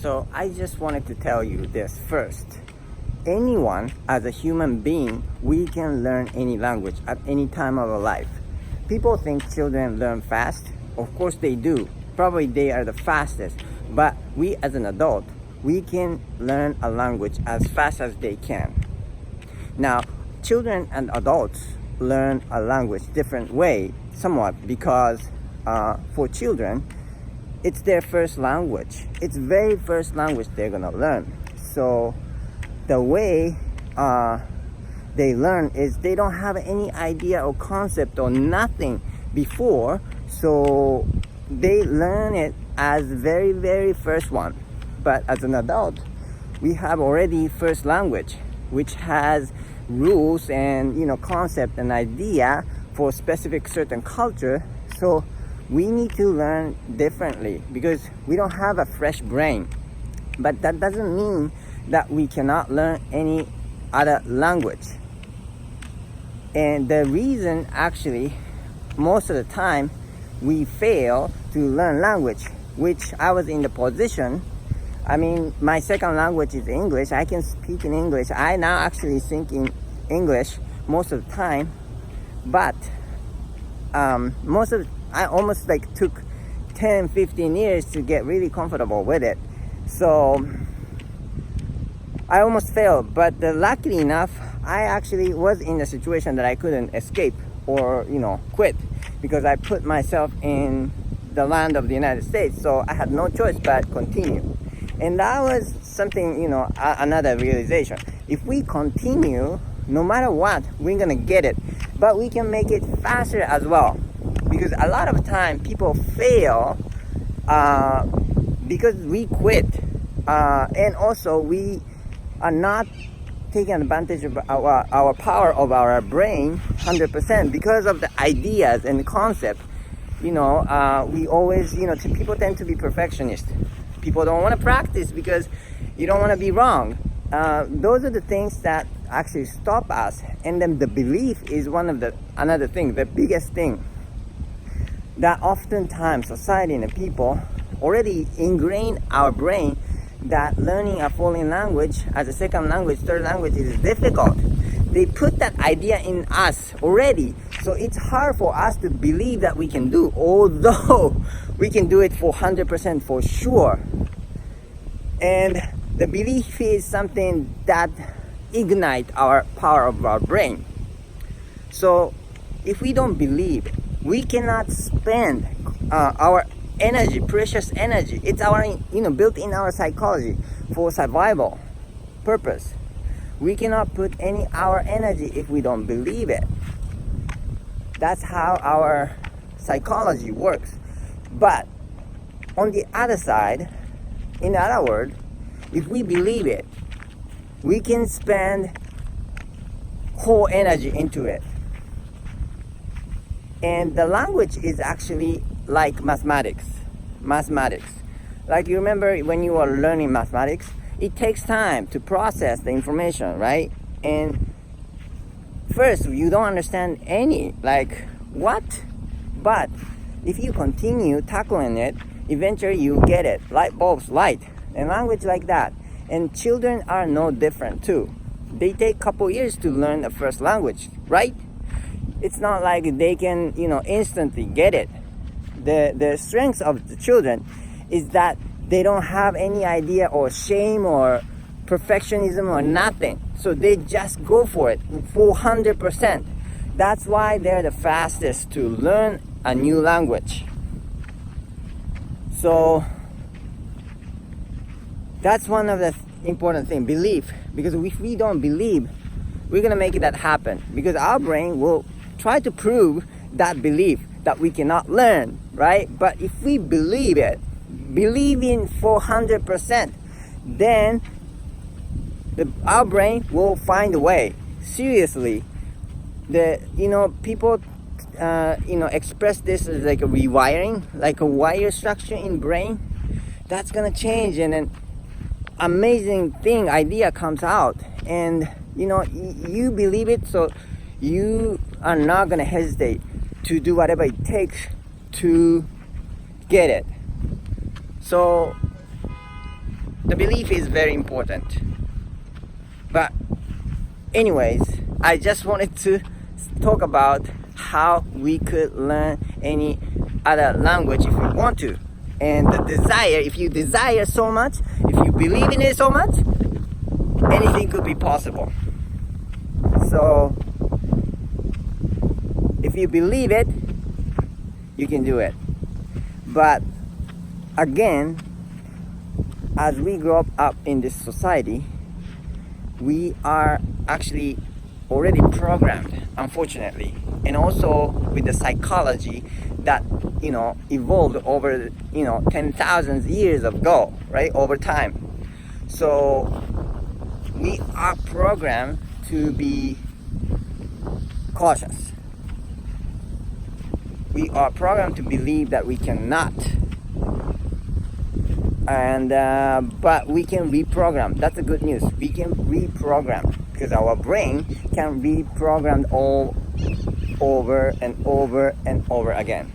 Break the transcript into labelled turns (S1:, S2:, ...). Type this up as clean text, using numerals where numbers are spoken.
S1: So I just wanted to tell you this first. Anyone, as a human being, we can learn any language at any time of our life. People think children learn fast. Of course they do. Probably they are the fastest. But we as an adult, we can learn a language as fast as they can. Now, children and adults learn a language different way, somewhat, because for children, it's their first language. It's very first language they're gonna learn. So the way they learn is they don't have any idea or concept or nothing before, so they learn it as very, very first one. But as an adult, we have already first language, which has rules and concept and idea for specific certain culture. So we need to learn differently because we don't have a fresh brain. But that doesn't mean that we cannot learn any other language. And the reason actually most of the time we fail to learn language, which I was in the position. I mean, my second language is English. I can speak in English. I now actually think in English most of the time, but I almost took 10-15 years to get really comfortable with it. So I almost failed, but luckily enough, I actually was in a situation that I couldn't escape or quit, because I put myself in the land of the United States. So I had no choice but continue. And that was something, another realization. If we continue, no matter what, we're gonna get it. But we can make it faster as well. Because a lot of time people fail because we quit. And also we are not taking advantage of our power of our brain 100% because of the ideas and the concept. We always, people tend to be perfectionists. People don't want to practice because you don't want to be wrong. Those are the things that actually stop us. And then the belief is another thing, the biggest thing. That oftentimes society and the people already ingrain our brain that learning a foreign language as a second language, third language is difficult. They put that idea in us already. So it's hard for us to believe that we can do, although we can do it for 100% for sure. And the belief is something that ignites our power of our brain. So if we don't believe, we cannot spend our energy, precious energy. It's our, built in our psychology for survival purpose. We cannot put our energy if we don't believe it. That's how our psychology works. But on the other side, in other words, if we believe it, we can spend whole energy into it. And the language is actually like mathematics. Like you remember when you were learning mathematics, it takes time to process the information, right? And first you don't understand what? But if you continue tackling it, eventually you get it. Light bulbs light. And language like that. And children are no different too. They take a couple years to learn the first language, right? It's not like they can, instantly get it. The strength of the children is that they don't have any idea or shame or perfectionism or nothing. So they just go for it 400%. That's why they're the fastest to learn a new language. So that's one of the important things, belief. Because if we don't believe, we're gonna make that happen. Because our brain will try to prove that belief that we cannot learn, right? But if we believe it, believe in 400%, then our brain will find a way. Seriously, people express this as like a rewiring, like a wire structure in brain. That's gonna change, and an amazing idea comes out, and you believe it, so you are not gonna hesitate to do whatever it takes to get it. So the belief is very important. But anyways, I just wanted to talk about how we could learn any other language if we want to. And the desire, if you desire so much, if you believe in it so much, anything could be possible. So if you believe it, you can do it. But again, as we grow up in this society, we are actually already programmed, unfortunately, and also with the psychology that evolved over 10,000 years ago, right, over time. So we are programmed to be cautious. We are programmed to believe that we cannot, and but we can reprogram. That's the good news. We can reprogram because our brain can be programmed all over and over and over again.